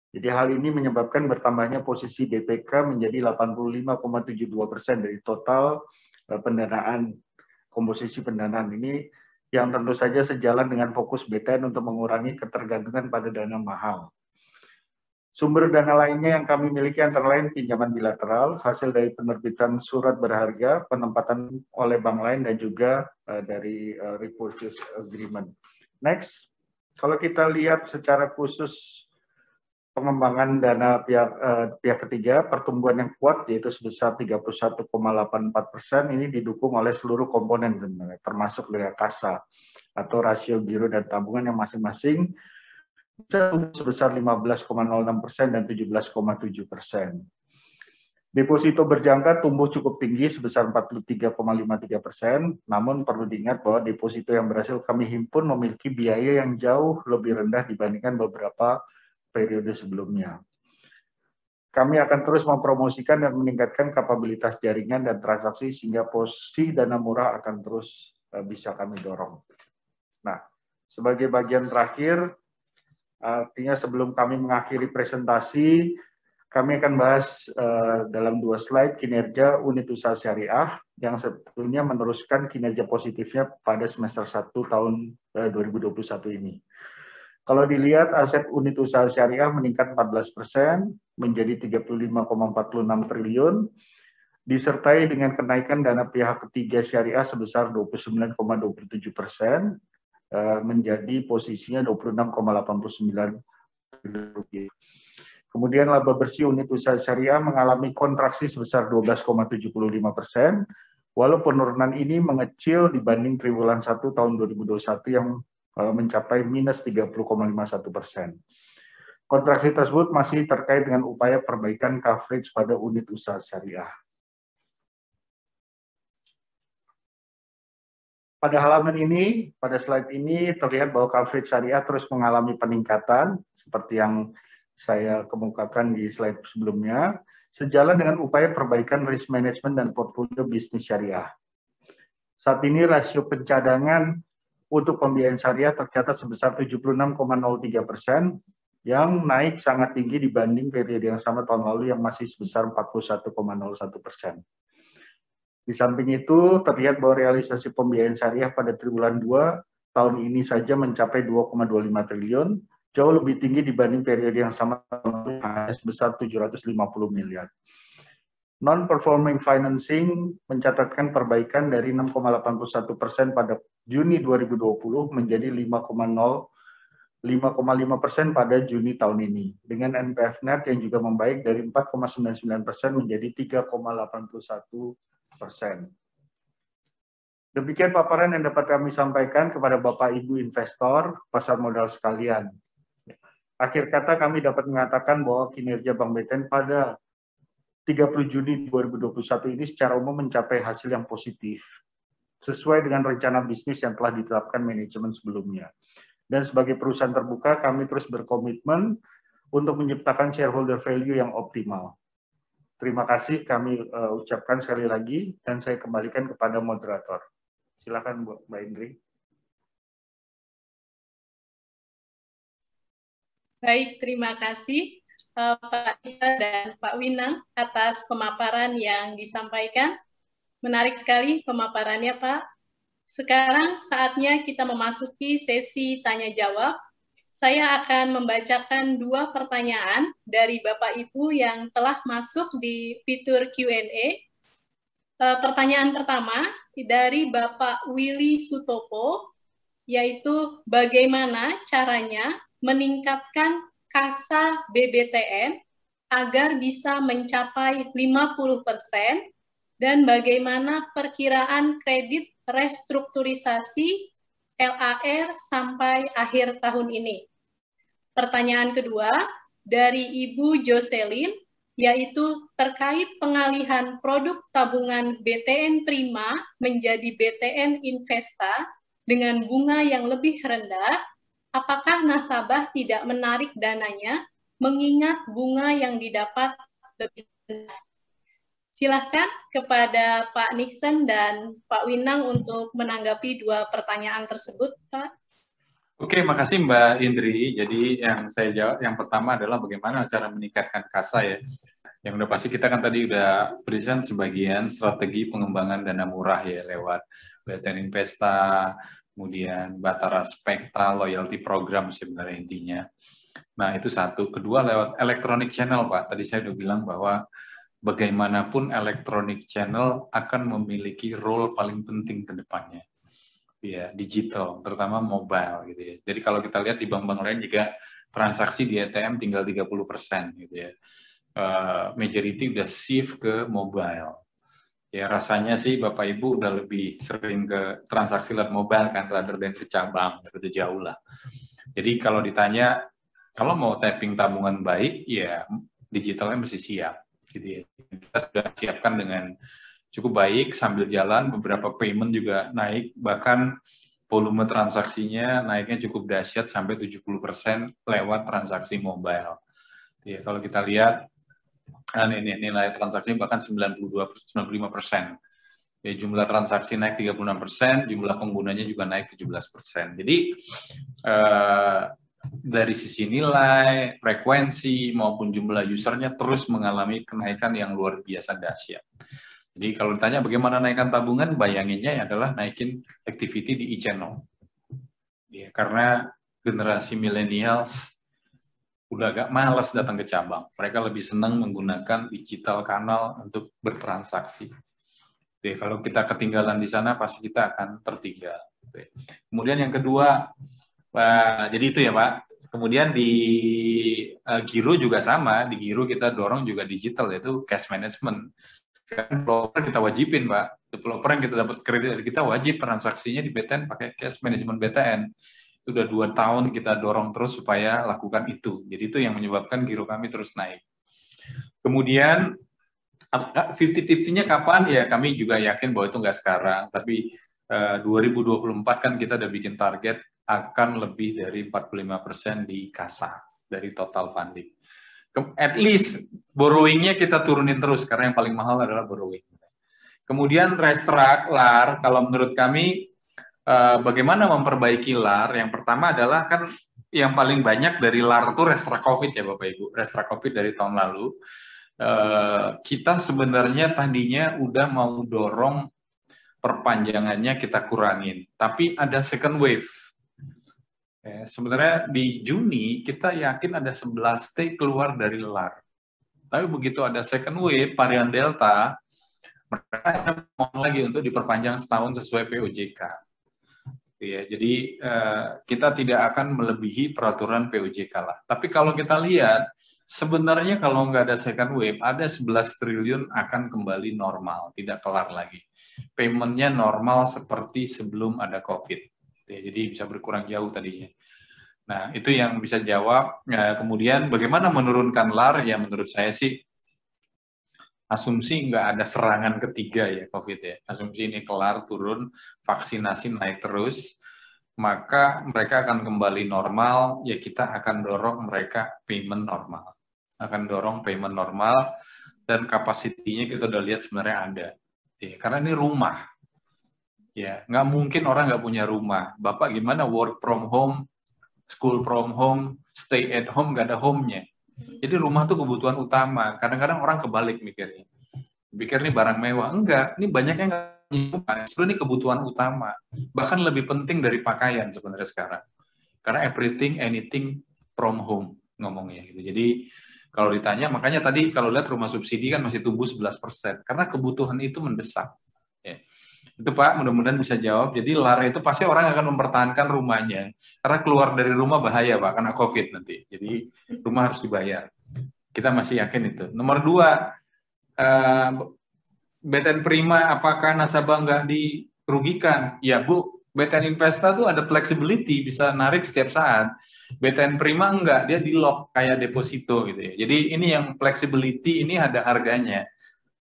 Jadi hal ini menyebabkan bertambahnya posisi DPK menjadi 85,72% dari total pendanaan, komposisi pendanaan ini, yang tentu saja sejalan dengan fokus BTN untuk mengurangi ketergantungan pada dana mahal. Sumber dana lainnya yang kami miliki antara lain pinjaman bilateral, hasil dari penerbitan surat berharga, penempatan oleh bank lain, dan juga dari repurchase agreement. Next, kalau kita lihat secara khusus pengembangan dana pihak ketiga, pertumbuhan yang kuat yaitu sebesar 31,84%, ini didukung oleh seluruh komponen termasuk dengan kasa atau rasio giro dan tabungan yang masing-masing sebesar 15,06% dan 17,7%. Deposito berjangka tumbuh cukup tinggi sebesar 43,53%, namun perlu diingat bahwa deposito yang berhasil kami himpun memiliki biaya yang jauh lebih rendah dibandingkan beberapa periode sebelumnya. Kami akan terus mempromosikan dan meningkatkan kapabilitas jaringan dan transaksi sehingga posisi dana murah akan terus bisa kami dorong. Nah, sebagai bagian terakhir, artinya sebelum kami mengakhiri presentasi, kami akan bahas dalam 2 slide kinerja unit usaha syariah yang sebetulnya meneruskan kinerja positifnya pada semester 1 tahun 2021 ini. Kalau dilihat aset unit usaha syariah meningkat 14% menjadi 35,46 triliun, disertai dengan kenaikan dana pihak ketiga syariah sebesar 29,27%, menjadi posisinya 26,89 triliun rupiah. Kemudian laba bersih unit usaha syariah mengalami kontraksi sebesar 12,75%, Walau penurunan ini mengecil dibanding triwulan 1 tahun 2021 yang mencapai minus 30,51%. Kontraksi tersebut masih terkait dengan upaya perbaikan coverage pada unit usaha syariah. Pada halaman ini, pada slide ini terlihat bahwa coverage syariah terus mengalami peningkatan, seperti yang saya kemukakan di slide sebelumnya, sejalan dengan upaya perbaikan risk management dan portfolio bisnis syariah. Saat ini rasio pencadangan untuk pembiayaan syariah tercatat sebesar 76,03%, yang naik sangat tinggi dibanding periode yang sama tahun lalu yang masih sebesar 41,01%. Di samping itu, terlihat bahwa realisasi pembiayaan syariah pada triwulan 2 tahun ini saja mencapai 2,25 triliun, jauh lebih tinggi dibanding periode yang sama tahun lalu hanya sebesar 750 miliar. Non-performing financing mencatatkan perbaikan dari 6,81% pada Juni 2020 menjadi 5,5% pada Juni tahun ini, dengan NPF net yang juga membaik dari 4,99% menjadi 3,81%. Demikian paparan yang dapat kami sampaikan kepada Bapak Ibu investor pasar modal sekalian. Akhir kata kami dapat mengatakan bahwa kinerja Bank BTN pada 30 Juni 2021 ini secara umum mencapai hasil yang positif, sesuai dengan rencana bisnis yang telah ditetapkan manajemen sebelumnya. Dan sebagai perusahaan terbuka, kami terus berkomitmen untuk menciptakan shareholder value yang optimal. Terima kasih kami ucapkan sekali lagi, dan saya kembalikan kepada moderator. Silakan Mbak Indri. Baik, terima kasih Pak Ita dan Pak Winang atas pemaparan yang disampaikan. Menarik sekali pemaparannya, Pak. Sekarang saatnya kita memasuki sesi tanya-jawab. Saya akan membacakan 2 pertanyaan dari Bapak Ibu yang telah masuk di fitur Q&A. Pertanyaan pertama dari Bapak Willy Sutopo, yaitu bagaimana caranya meningkatkan kasa BBTN agar bisa mencapai 50% dan bagaimana perkiraan kredit restrukturisasi LAR sampai akhir tahun ini. Pertanyaan kedua dari Ibu Jocelyn, yaitu terkait pengalihan produk tabungan BTN Prima menjadi BTN Investa dengan bunga yang lebih rendah, apakah nasabah tidak menarik dananya mengingat bunga yang didapat lebih rendah? Silahkan kepada Pak Nixon dan Pak Winang untuk menanggapi 2 pertanyaan tersebut, Pak. Oke, makasih Mbak Indri. Jadi yang saya jawab, yang pertama adalah bagaimana cara meningkatkan kasa ya. Yang udah pasti kita kan tadi udah present sebagian strategi pengembangan dana murah ya lewat BTN Investa, kemudian Batara Spekta, loyalty program sebenarnya intinya. Nah itu satu. Kedua lewat electronic channel Pak. Tadi saya udah bilang bahwa bagaimanapun electronic channel akan memiliki role paling penting ke depannya. Ya, digital, terutama mobile gitu ya. Jadi kalau kita lihat di bank-bank lain juga transaksi di ATM tinggal 30% gitu ya. Majority udah shift ke mobile. Ya rasanya sih Bapak Ibu udah lebih sering ke transaksi lewat mobile kan, rather than ke cabang, udah jauh lah. Jadi kalau ditanya, kalau mau tapping tabungan baik, ya digitalnya mesti siap. Gitu ya. Kita sudah siapkan dengan cukup baik sambil jalan, beberapa payment juga naik, bahkan volume transaksinya naiknya cukup dahsyat sampai 70% lewat transaksi mobile. Ya, kalau kita lihat nilai transaksi bahkan 95%. Ya, jumlah transaksi naik 36%, jumlah penggunanya juga naik 17%. Jadi dari sisi nilai, frekuensi, maupun jumlah usernya terus mengalami kenaikan yang luar biasa dahsyat. Jadi kalau ditanya bagaimana naikkan tabungan, bayanginnya adalah naikin activity di e-channel. Ya, karena generasi millennials udah agak malas datang ke cabang. Mereka lebih senang menggunakan digital kanal untuk bertransaksi. Jadi kalau kita ketinggalan di sana, pasti kita akan tertinggal. Kemudian yang kedua, jadi itu ya Pak. Kemudian di Giro juga sama, di Giro kita dorong juga digital, yaitu cash management. Developer kita wajibin, Pak. Developer yang kita dapat kredit dari kita wajib transaksinya di BTN pakai cash management BTN. Itu udah 2 tahun kita dorong terus supaya lakukan itu. Jadi itu yang menyebabkan giro kami terus naik. Kemudian 50-50-nya kapan? Ya kami juga yakin bahwa itu nggak sekarang, tapi 2024 kan kita udah bikin target akan lebih dari 45% di kasa dari total funding. At least borrowing-nya kita turunin terus, karena yang paling mahal adalah borrowing. Kemudian restruct LAR, kalau menurut kami bagaimana memperbaiki LAR, yang pertama adalah kan yang paling banyak dari LAR itu restruct COVID ya Bapak Ibu, restruct COVID dari tahun lalu. Kita sebenarnya tadinya udah mau dorong perpanjangannya kita kurangin, tapi ada second wave. Sebenarnya di Juni kita yakin ada 11 T keluar dari LAR. Tapi begitu ada second wave varian Delta, mereka mohon lagi untuk diperpanjang setahun sesuai POJK. Ya, jadi kita tidak akan melebihi peraturan POJK lah. Tapi kalau kita lihat, sebenarnya kalau nggak ada second wave, ada 11 triliun akan kembali normal, tidak kelar lagi. Payment-nya normal seperti sebelum ada COVID. Ya, jadi bisa berkurang jauh tadinya. Nah, itu yang bisa jawab. Kemudian bagaimana menurunkan LAR? Ya menurut saya sih, asumsi nggak ada serangan ketiga ya COVID ya. Asumsi ini kelar, turun, vaksinasi naik terus, maka mereka akan kembali normal, ya kita akan dorong mereka payment normal. Akan dorong payment normal, dan kapasitinya kita udah lihat sebenarnya ada. Ya, karena ini rumah. Ya, nggak mungkin orang nggak punya rumah. Bapak gimana work from home, school from home, stay at home, nggak ada home-nya. Jadi rumah tuh kebutuhan utama. Kadang-kadang orang kebalik mikirnya. Pikir ini barang mewah. Enggak, ini banyak yang nggak punya rumah. Sebenarnya ini kebutuhan utama. Bahkan lebih penting dari pakaian sebenarnya sekarang. Karena everything, anything from home ngomongnya. Gitu. Jadi kalau ditanya, makanya tadi kalau lihat rumah subsidi kan masih tumbuh 11%. Karena kebutuhan itu mendesak. Ya. Itu Pak, mudah-mudahan bisa jawab. Jadi LAR itu pasti orang akan mempertahankan rumahnya. Karena keluar dari rumah bahaya Pak, karena COVID nanti. Jadi rumah harus dibayar. Kita masih yakin itu. Nomor 2, BTN Prima apakah nasabah nggak dirugikan? Ya Bu, BTN Investa tuh ada flexibility, bisa narik setiap saat. BTN Prima enggak, dia di lock kayak deposito gitu ya. Jadi ini yang flexibility ini ada harganya.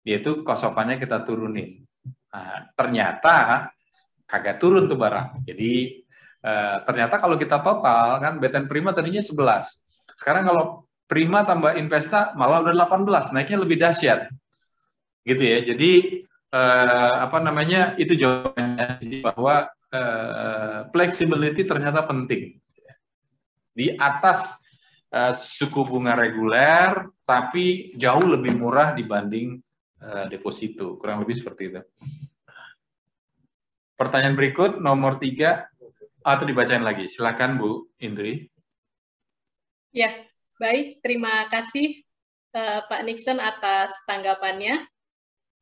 Yaitu kosopannya kita turunin. Nah, ternyata kagak turun tuh barang. Jadi ternyata kalau kita total kan BTN Prima tadinya 11. Sekarang kalau Prima tambah Investa malah udah 18, naiknya lebih dahsyat. Gitu ya. Jadi apa namanya? Itu jawabannya. Jadi bahwa flexibility ternyata penting. Di atas suku bunga reguler tapi jauh lebih murah dibanding deposito. Kurang lebih seperti itu. Pertanyaan berikut, nomor 3, atau dibacain lagi. Silakan Bu Indri. Ya, baik. Terima kasih Pak Nixon atas tanggapannya.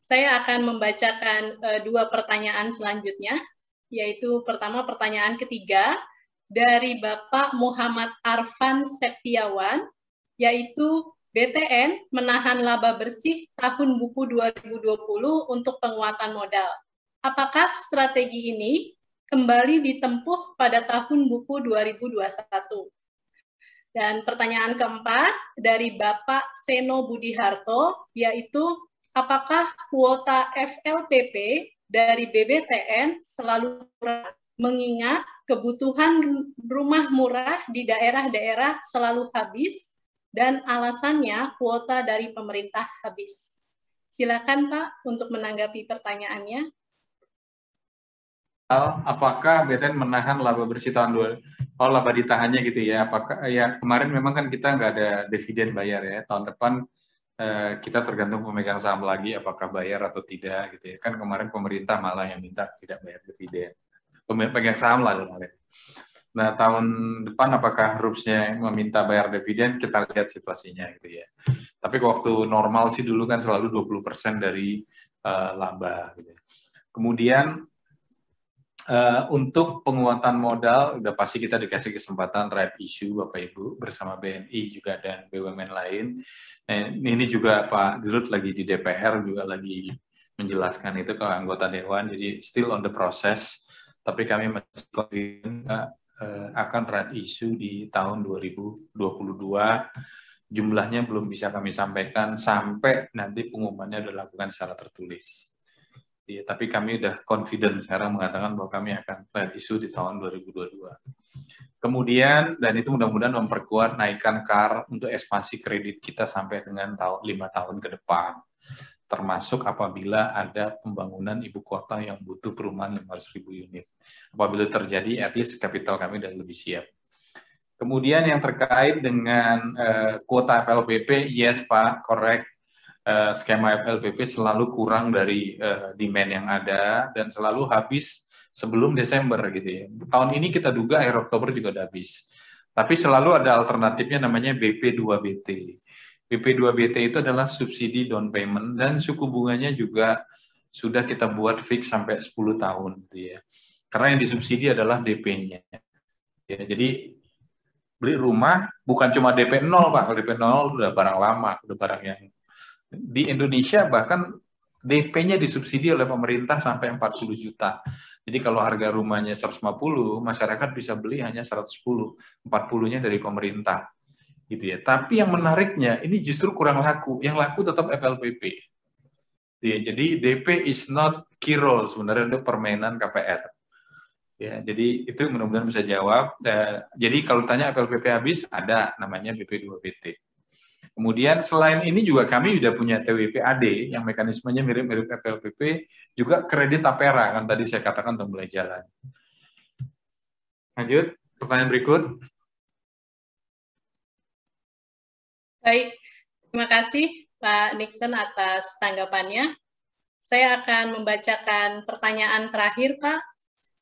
Saya akan membacakan 2 pertanyaan selanjutnya, yaitu pertama pertanyaan ketiga dari Bapak Muhammad Arfan Septiawan, yaitu BTN menahan laba bersih tahun buku 2020 untuk penguatan modal. Apakah strategi ini kembali ditempuh pada tahun buku 2021? Dan pertanyaan keempat dari Bapak Seno Budiharto, yaitu apakah kuota FLPP dari BBTN selalu mengingat kebutuhan rumah murah di daerah-daerah selalu habis dan alasannya kuota dari pemerintah habis. Silakan Pak untuk menanggapi pertanyaannya. Apakah BTN menahan laba bersih tahun 2020? Oh, laba ditahannya gitu ya. Apakah ya kemarin memang kan kita nggak ada dividen bayar ya. Tahun depan kita tergantung pemegang saham lagi apakah bayar atau tidak gitu ya. Kan kemarin pemerintah malah yang minta tidak bayar dividen. Pemegang saham lah kemarin. Nah, tahun depan apakah RUPS-nya meminta bayar dividen, kita lihat situasinya gitu ya. Tapi waktu normal sih dulu kan selalu 20% dari laba gitu ya. Kemudian Untuk penguatan modal, udah pasti kita dikasih kesempatan right issue Bapak Ibu bersama BNI juga dan BUMN lain. Ini juga Pak Dirut lagi di DPR juga lagi menjelaskan itu ke anggota Dewan, jadi still on the process. Tapi kami masih confident akan right issue di tahun 2022. Jumlahnya belum bisa kami sampaikan sampai nanti pengumumannya dilakukan secara tertulis. Ya, tapi kami udah confident sekarang mengatakan bahwa kami akan right issue di tahun 2022. Kemudian, dan itu mudah-mudahan memperkuat naikkan CAR untuk ekspansi kredit kita sampai dengan 5 tahun ke depan. Termasuk apabila ada pembangunan ibu kota yang butuh perumahan 500.000 unit. Apabila terjadi, at least kapital kami sudah lebih siap. Kemudian yang terkait dengan kuota FLPP, yes Pak, correct. Skema FLPP selalu kurang dari demand yang ada dan selalu habis sebelum Desember gitu ya. Tahun ini kita duga akhir Oktober juga udah habis. Tapi selalu ada alternatifnya namanya BP2BT. BP2BT itu adalah subsidi down payment dan suku bunganya juga sudah kita buat fix sampai 10 tahun gitu ya. Karena yang disubsidi adalah DP-nya. Ya, jadi beli rumah bukan cuma DP 0 Pak, kalau DP 0 udah barang lama, udah barang yang di Indonesia bahkan DP-nya disubsidi oleh pemerintah sampai 40 juta. Jadi kalau harga rumahnya 150, masyarakat bisa beli hanya 110, 40-nya dari pemerintah. Gitu ya. Tapi yang menariknya, ini justru kurang laku. Yang laku tetap FLPP. Ya, jadi DP is not key role sebenarnya untuk permainan KPR. Ya, jadi itu mudah-mudahan bisa jawab. Jadi kalau tanya FLPP habis, ada namanya BP2BT. Kemudian selain ini juga kami sudah punya TWP-AD yang mekanismenya mirip-mirip FLPP, juga kredit Tapera, kan tadi saya katakan sudah mulai jalan. Lanjut, pertanyaan berikut. Baik, terima kasih Pak Nixon atas tanggapannya. Saya akan membacakan pertanyaan terakhir, Pak.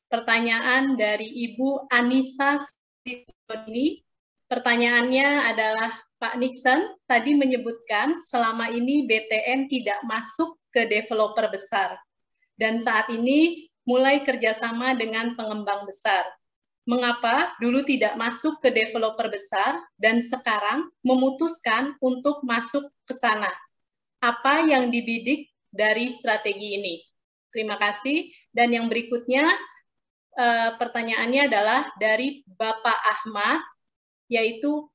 Pertanyaan dari Ibu Anissa ini. Pertanyaannya adalah, Pak Nixon tadi menyebutkan selama ini BTN tidak masuk ke developer besar dan saat ini mulai kerjasama dengan pengembang besar. Mengapa dulu tidak masuk ke developer besar dan sekarang memutuskan untuk masuk ke sana? Apa yang dibidik dari strategi ini? Terima kasih. Dan yang berikutnya pertanyaannya adalah dari Bapak Ahmad, yaitu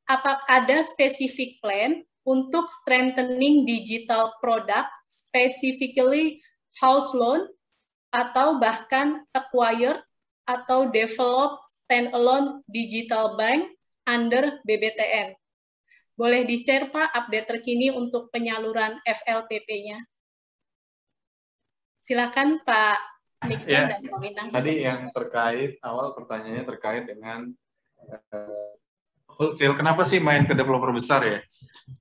apa ada specific plan untuk strengthening digital product, specifically house loan, atau bahkan acquire atau develop standalone digital bank under BBTN. Boleh di-share Pak update terkini untuk penyaluran FLPP-nya. Silakan Pak Nixon ya, dan Pak Bintang. Tadi yang terkait, awal pertanyaannya terkait dengan wholesale, kenapa sih main ke developer besar ya?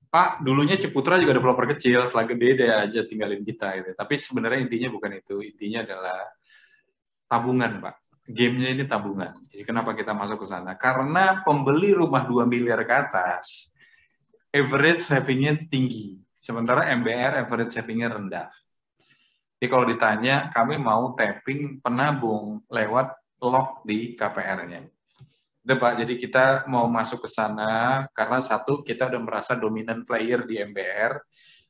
Pak, dulunya Ciputra juga developer kecil, setelah gede dia aja tinggalin kita gitu. Tapi sebenarnya intinya bukan itu, intinya adalah tabungan Pak. Gamenya ini tabungan. Jadi kenapa kita masuk ke sana? Karena pembeli rumah 2 miliar ke atas, average saving-nya tinggi. Sementara MBR average saving-nya rendah. Jadi kalau ditanya, kami mau tapping penabung lewat lock di KPR-nya. Udah Pak, jadi kita mau masuk ke sana karena satu, kita udah merasa dominant player di MBR,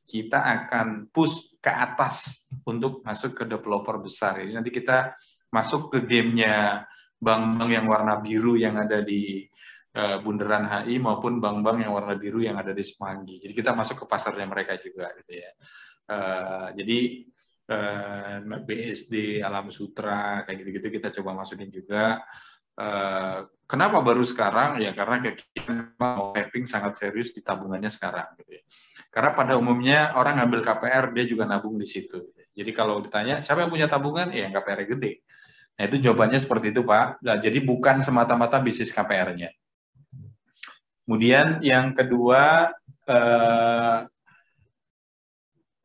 kita akan push ke atas untuk masuk ke developer besar. Jadi nanti kita masuk ke gamenya bank-bank yang warna biru yang ada di Bundaran HI maupun bank-bank yang warna biru yang ada di Semanggi. Jadi kita masuk ke pasarnya mereka juga gitu ya. Jadi BSD, Alam Sutra, kayak gitu-gitu kita coba masukin juga. Kenapa baru sekarang? Ya karena kita mau tapping sangat serius di tabungannya sekarang. Gitu ya. Karena pada umumnya orang ngambil KPR, dia juga nabung di situ. Jadi kalau ditanya, siapa yang punya tabungan? Ya yang KPR gede. Nah itu jawabannya seperti itu Pak. Nah, jadi bukan semata-mata bisnis KPR-nya. Kemudian yang kedua,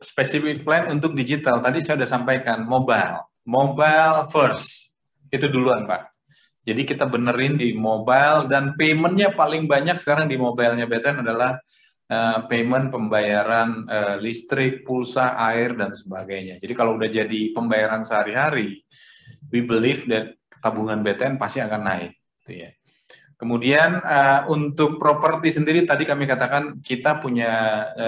specific plan untuk digital. Tadi saya sudah sampaikan, mobile first. Itu duluan Pak. Jadi kita benerin di mobile dan payment-nya paling banyak sekarang di mobile-nya BTN adalah payment pembayaran listrik, pulsa, air, dan sebagainya. Jadi kalau udah jadi pembayaran sehari-hari, we believe that tabungan BTN pasti akan naik. Gitu ya. Kemudian untuk properti sendiri tadi kami katakan kita punya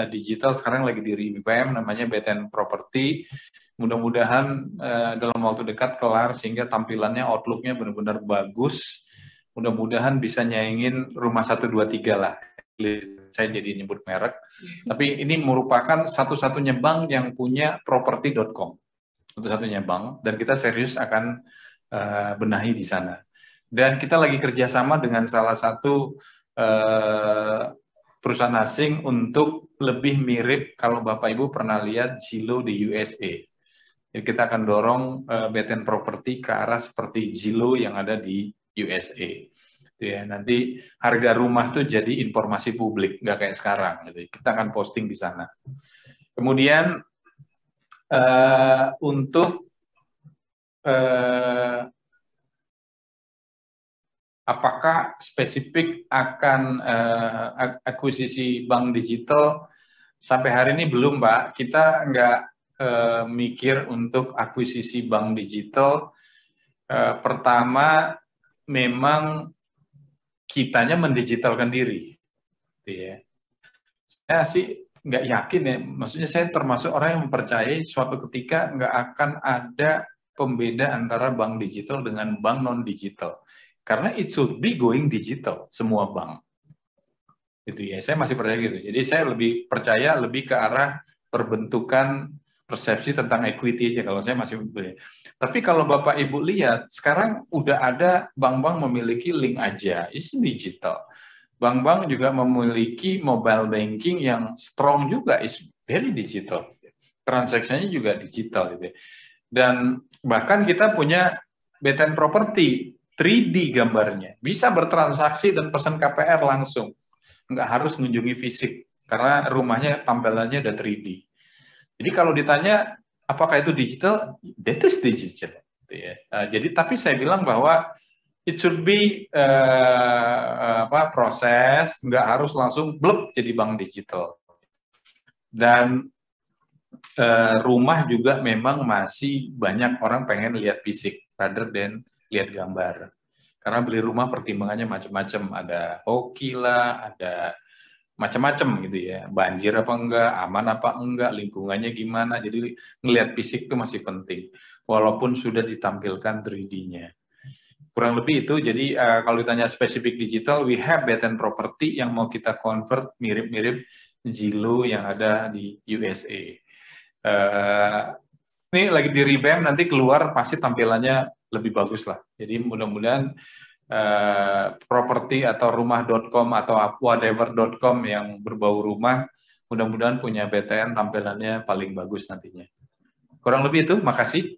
digital sekarang lagi di revamp namanya BTN Property. Mudah-mudahan dalam waktu dekat kelar sehingga tampilannya outlook-nya benar-benar bagus. Mudah-mudahan bisa nyaingin rumah 1, 2, 3 lah. Saya jadi nyebut merek. Tapi ini merupakan satu-satunya bank yang punya property.com. Satu-satunya bank dan kita serius akan benahi di sana. Dan kita lagi kerjasama dengan salah satu perusahaan asing untuk lebih mirip kalau Bapak Ibu pernah lihat Zillow di USA. Jadi kita akan dorong BTN Property ke arah seperti Zillow yang ada di USA. Ya, nanti harga rumah tuh jadi informasi publik, nggak kayak sekarang. Gitu. Kita akan posting di sana. Kemudian untuk apakah spesifik akan akuisisi bank digital? Sampai hari ini belum, Pak. Kita nggak mikir untuk akuisisi bank digital. Pertama, memang kitanya mendigitalkan diri. Ya. Saya sih nggak yakin ya. Maksudnya saya termasuk orang yang mempercayai suatu ketika nggak akan ada pembeda antara bank digital dengan bank non-digital. Karena it should be going digital, semua bank. Gitu ya, saya masih percaya gitu. Jadi saya lebih percaya lebih ke arah perbentukan persepsi tentang equity aja kalau saya masih. Tapi kalau Bapak Ibu lihat, sekarang udah ada bank-bank memiliki link aja, itu digital. Bank-bank juga memiliki mobile banking yang strong juga, is very digital. Transaksinya juga digital gitu. Dan bahkan kita punya BTN Property 3D gambarnya, bisa bertransaksi dan pesan KPR langsung, nggak harus mengunjungi fisik karena rumahnya tampilannya udah 3D. Jadi kalau ditanya apakah itu digital, that is digital. Jadi tapi saya bilang bahwa it should be proses, nggak harus langsung blub jadi bank digital. Dan rumah juga memang masih banyak orang pengen lihat fisik rather than lihat gambar. Karena beli rumah pertimbangannya macam-macam, ada hoki lah, ada macam-macam gitu ya, banjir apa enggak, aman apa enggak, lingkungannya gimana, jadi ngelihat fisik itu masih penting, walaupun sudah ditampilkan 3D-nya. Kurang lebih itu, jadi kalau ditanya spesifik digital, we have BTN Property yang mau kita convert mirip-mirip Zillow yang ada di USA. Ini lagi di revamp, nanti keluar pasti tampilannya lebih bagus lah, jadi mudah-mudahan properti atau rumah.com atau whatever.com yang berbau rumah, mudah-mudahan punya BTN tampilannya paling bagus nantinya. Kurang lebih itu, makasih.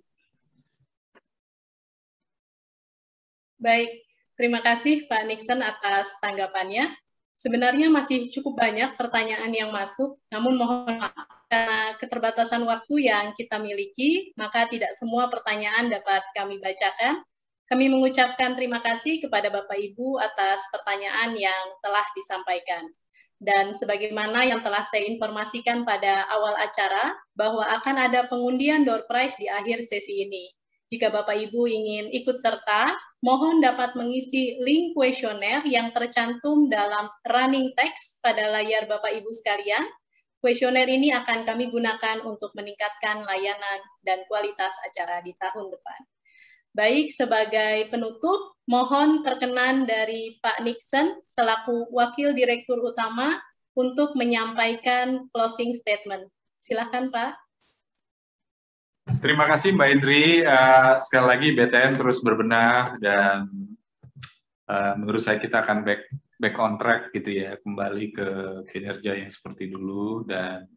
Baik, terima kasih Pak Nixon atas tanggapannya. Sebenarnya masih cukup banyak pertanyaan yang masuk, namun mohon maaf karena keterbatasan waktu yang kita miliki, maka tidak semua pertanyaan dapat kami bacakan. Kami mengucapkan terima kasih kepada Bapak Ibu atas pertanyaan yang telah disampaikan. Dan sebagaimana yang telah saya informasikan pada awal acara, bahwa akan ada pengundian door prize di akhir sesi ini. Jika Bapak Ibu ingin ikut serta, mohon dapat mengisi link kuesioner yang tercantum dalam running text pada layar Bapak Ibu sekalian. Kuesioner ini akan kami gunakan untuk meningkatkan layanan dan kualitas acara di tahun depan. Baik, sebagai penutup, mohon perkenan dari Pak Nixon selaku Wakil Direktur Utama untuk menyampaikan closing statement. Silakan, Pak. Terima kasih Mbak Indri. Sekali lagi BTN terus berbenah dan menurut saya kita akan back on track gitu ya, kembali ke kinerja yang seperti dulu dan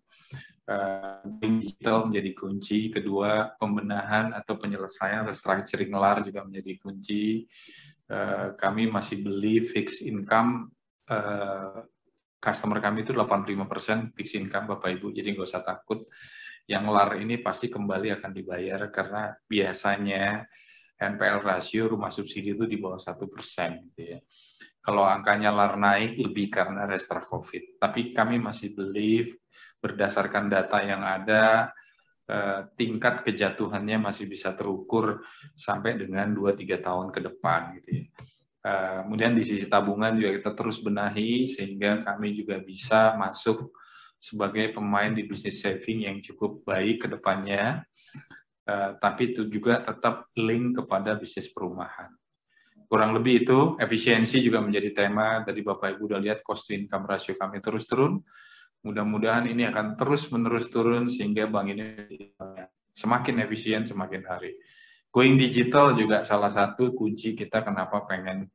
digital menjadi kunci. Kedua, pembenahan atau penyelesaian restructuring LAR juga menjadi kunci. Kami masih beli fixed income, customer kami itu 85% fixed income Bapak Ibu, jadi nggak usah takut. Yang LAR ini pasti kembali akan dibayar karena biasanya NPL rasio rumah subsidi itu di bawah 1%. Gitu ya. Kalau angkanya LAR naik lebih karena restart COVID. Tapi kami masih believe berdasarkan data yang ada, tingkat kejatuhannya masih bisa terukur sampai dengan 2-3 tahun ke depan gitu ya. Kemudian di sisi tabungan juga kita terus benahi sehingga kami juga bisa masuk sebagai pemain di bisnis saving yang cukup baik ke depannya, tapi itu juga tetap link kepada bisnis perumahan. Kurang lebih itu, efisiensi juga menjadi tema. Tadi Bapak Ibu udah lihat cost to income ratio kami terus turun. Mudah-mudahan ini akan terus-menerus turun sehingga bank ini semakin efisien semakin hari. Going digital juga salah satu kunci kita kenapa pengen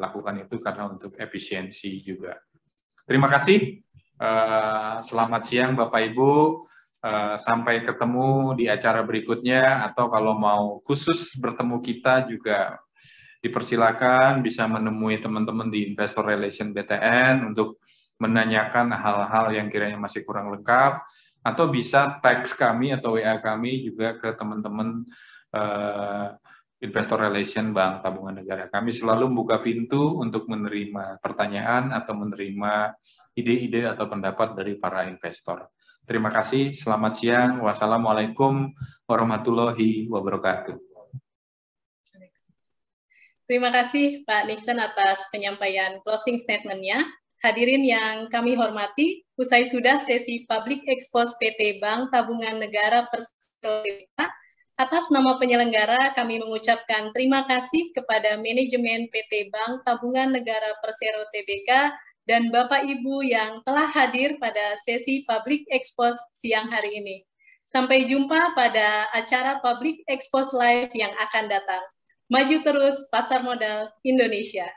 lakukan itu, karena untuk efisiensi juga. Terima kasih. Selamat siang Bapak Ibu. Sampai ketemu di acara berikutnya, atau kalau mau khusus bertemu kita juga dipersilakan bisa menemui teman-teman di Investor Relation BTN untuk menanyakan hal-hal yang kiranya masih kurang lengkap, atau bisa teks kami atau WA kami juga ke teman-teman Investor Relation Bank Tabungan Negara. Kami selalu membuka pintu untuk menerima pertanyaan atau menerima ide-ide atau pendapat dari para investor. Terima kasih, selamat siang, wassalamualaikum warahmatullahi wabarakatuh. Terima kasih Pak Nixon atas penyampaian closing statement-nya. Hadirin yang kami hormati, usai sudah sesi Public Expose PT Bank Tabungan Negara Persero Tbk, atas nama penyelenggara kami mengucapkan terima kasih kepada manajemen PT Bank Tabungan Negara Persero Tbk dan Bapak Ibu yang telah hadir pada sesi Public Expose siang hari ini. Sampai jumpa pada acara Public Expose Live yang akan datang. Maju terus pasar modal Indonesia.